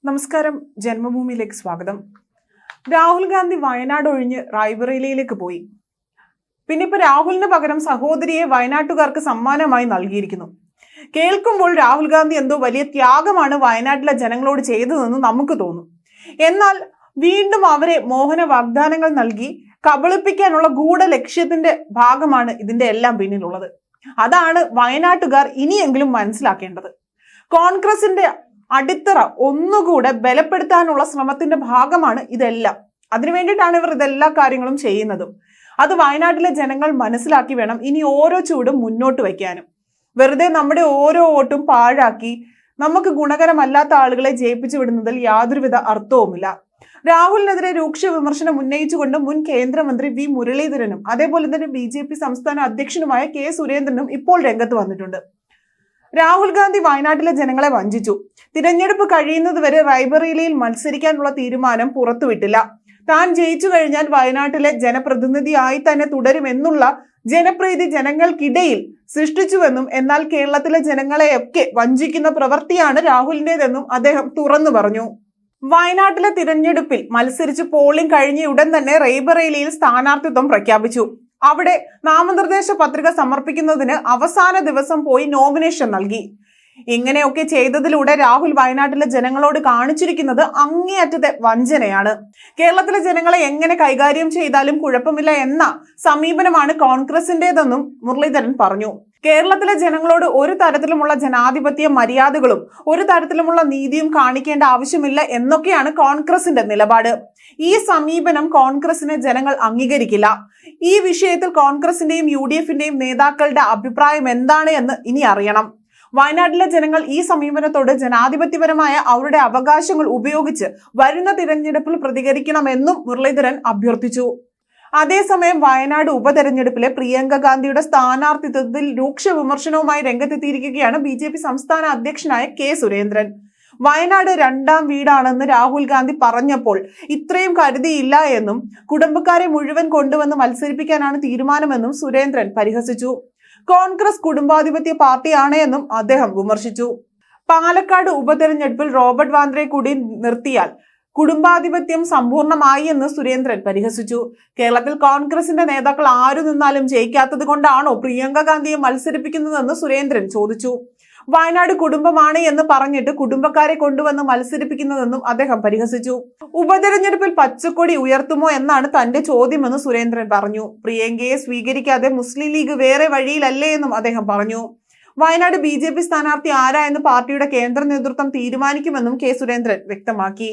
നമസ്കാരം, ജന്മഭൂമിയിലേക്ക് സ്വാഗതം. രാഹുൽ ഗാന്ധി വയനാട് ഒഴിഞ്ഞ് റായ്ബറേലിയിലേക്ക് പോയി. പിന്നെ ഇപ്പൊ രാഹുലിന് പകരം സഹോദരിയെ വയനാട്ടുകാർക്ക് സമ്മാനമായി നൽകിയിരിക്കുന്നു. കേൾക്കുമ്പോൾ രാഹുൽ ഗാന്ധി എന്തോ വലിയ ത്യാഗമാണ് വയനാട്ടിലെ ജനങ്ങളോട് ചെയ്തതെന്ന് നമുക്ക് തോന്നും. എന്നാൽ വീണ്ടും അവരെ മോഹന വാഗ്ദാനങ്ങൾ നൽകി കബളിപ്പിക്കാനുള്ള ഗൂഢലക്ഷ്യത്തിന്റെ ഭാഗമാണ് ഇതിന്റെ എല്ലാം പിന്നിലുള്ളത്. അതാണ് വയനാട്ടുകാർ ഇനിയെങ്കിലും മനസ്സിലാക്കേണ്ടത്. കോൺഗ്രസിന്റെ അടിത്തറ ഒന്നുകൂടെ ബലപ്പെടുത്താനുള്ള ശ്രമത്തിന്റെ ഭാഗമാണ് ഇതെല്ലാം. അതിനു വേണ്ടിയിട്ടാണ് ഇവർ ഇതെല്ലാ കാര്യങ്ങളും ചെയ്യുന്നതും. അത് വയനാട്ടിലെ ജനങ്ങൾ മനസ്സിലാക്കി വേണം ഇനി ഓരോ ചൂടും മുന്നോട്ട് വയ്ക്കാനും. വെറുതെ നമ്മുടെ ഓരോ വോട്ടും പാഴാക്കി നമുക്ക് ഗുണകരമല്ലാത്ത ആളുകളെ ജയിപ്പിച്ചു വിടുന്നതിൽ യാതൊരുവിധ അർത്ഥവുമില്ല. രാഹുലിനെതിരെ രൂക്ഷ വിമർശനം ഉന്നയിച്ചുകൊണ്ട് മുൻ കേന്ദ്രമന്ത്രി വി മുരളീധരനും അതേപോലെ തന്നെ BJP സംസ്ഥാന അധ്യക്ഷനുമായ K സുരേന്ദ്രനും ഇപ്പോൾ രംഗത്ത് വന്നിട്ടുണ്ട്. രാഹുൽ ഗാന്ധി വയനാട്ടിലെ ജനങ്ങളെ വഞ്ചിച്ചു. തിരഞ്ഞെടുപ്പ് കഴിയുന്നതുവരെ റായ്ബറേലിയിൽ മത്സരിക്കാനുള്ള തീരുമാനം പുറത്തുവിട്ടില്ല. താൻ ജയിച്ചു കഴിഞ്ഞാൽ വയനാട്ടിലെ ജനപ്രതിനിധിയായി തന്നെ തുടരുമെന്നുള്ള ജനപ്രീതി ജനങ്ങൾക്കിടയിൽ സൃഷ്ടിച്ചുവെന്നും എന്നാൽ കേരളത്തിലെ ജനങ്ങളെയൊക്കെ വഞ്ചിക്കുന്ന പ്രവൃത്തിയാണ് രാഹുലിന്റേതെന്നും അദ്ദേഹം തുറന്നു പറഞ്ഞു. വയനാട്ടിലെ തിരഞ്ഞെടുപ്പിൽ മത്സരിച്ച് പോളിംഗ് കഴിഞ്ഞ ഉടൻ തന്നെ റായ്ബറേലിയിൽ സ്ഥാനാർത്ഥിത്വം പ്രഖ്യാപിച്ചു. അവിടെ നാമനിർദ്ദേശ പത്രിക സമർപ്പിക്കുന്നതിന് അവസാന ദിവസം പോയി നോമിനേഷൻ നൽകി. ഇങ്ങനെയൊക്കെ ചെയ്തതിലൂടെ രാഹുൽ വയനാട്ടിലെ ജനങ്ങളോട് കാണിച്ചിരിക്കുന്നത് അങ്ങേയറ്റത്തെ വഞ്ചനയാണ്. കേരളത്തിലെ ജനങ്ങളെ എങ്ങനെ കൈകാര്യം ചെയ്താലും കുഴപ്പമില്ല എന്ന സമീപനമാണ് കോൺഗ്രസിന്റേതെന്നും മുരളീധരൻ പറഞ്ഞു. കേരളത്തിലെ ജനങ്ങളോട് ഒരു തരത്തിലുമുള്ള ജനാധിപത്യ മര്യാദകളും ഒരു തരത്തിലുമുള്ള നീതിയും കാണിക്കേണ്ട ആവശ്യമില്ല എന്നൊക്കെയാണ് കോൺഗ്രസിന്റെ നിലപാട്. ഈ സമീപനം കോൺഗ്രസിനെ ജനങ്ങൾ അംഗീകരിക്കില്ല. ഈ വിഷയത്തിൽ കോൺഗ്രസിന്റെയും UDFന്റെയും നേതാക്കളുടെ അഭിപ്രായം എന്താണ് എന്ന് ഇനി അറിയണം. വയനാട്ടിലെ ജനങ്ങൾ ഈ സമീപനത്തോട് ജനാധിപത്യപരമായ അവരുടെ അവകാശങ്ങൾ ഉപയോഗിച്ച് വരുന്ന തിരഞ്ഞെടുപ്പിൽ പ്രതികരിക്കണമെന്നും മുരളീധരൻ അഭ്യർത്ഥിച്ചു. അതേസമയം വയനാട് ഉപതെരഞ്ഞെടുപ്പിലെ പ്രിയങ്ക ഗാന്ധിയുടെ സ്ഥാനാർത്ഥിത്വത്തിൽ രൂക്ഷ വിമർശനവുമായി രംഗത്തെത്തിയിരിക്കുകയാണ് BJP സംസ്ഥാന അധ്യക്ഷനായ K സുരേന്ദ്രൻ. വയനാട് രണ്ടാം വീടാണെന്ന് രാഹുൽ ഗാന്ധി പറഞ്ഞപ്പോൾ ഇത്രയും കരുതിയില്ല എന്നും കുടുംബക്കാരെ മുഴുവൻ കൊണ്ടുവന്ന് മത്സരിപ്പിക്കാനാണ് തീരുമാനമെന്നും സുരേന്ദ്രൻ പരിഹസിച്ചു. കോൺഗ്രസ് കുടുംബാധിപത്യ പാർട്ടിയാണ് എന്നും അദ്ദേഹം വിമർശിച്ചു. പാലക്കാട് ഉപതെരഞ്ഞെടുപ്പിൽ റോബർട്ട് വാദ്രയെ കൂടി നിർത്തിയാൽ കുടുംബാധിപത്യം സമ്പൂർണമായി എന്ന് സുരേന്ദ്രൻ പരിഹസിച്ചു. കേരളത്തിൽ കോൺഗ്രസിന്റെ നേതാക്കൾ ആരു നിന്നാലും ജയിക്കാത്തത് കൊണ്ടാണോ പ്രിയങ്ക ഗാന്ധിയെ മത്സരിപ്പിക്കുന്നതെന്ന് സുരേന്ദ്രൻ ചോദിച്ചു. വയനാട് കുടുംബമാണ് എന്ന് പറഞ്ഞിട്ട് കുടുംബക്കാരെ കൊണ്ടുവന്ന് മത്സരിപ്പിക്കുന്നതെന്നും അദ്ദേഹം പരിഹസിച്ചു. ഉപതെരഞ്ഞെടുപ്പിൽ പച്ചക്കൊടി ഉയർത്തുമോ എന്നാണ് തന്റെ ചോദ്യമെന്ന് സുരേന്ദ്രൻ പറഞ്ഞു. പ്രിയങ്കയെ സ്വീകരിക്കാതെ മുസ്ലിം ലീഗ് വേറെ വഴിയിലല്ലേ എന്നും അദ്ദേഹം പറഞ്ഞു. വയനാട് BJP സ്ഥാനാർത്ഥി ആരാ എന്ന് പാർട്ടിയുടെ കേന്ദ്ര നേതൃത്വം തീരുമാനിക്കുമെന്നും K സുരേന്ദ്രൻ വ്യക്തമാക്കി.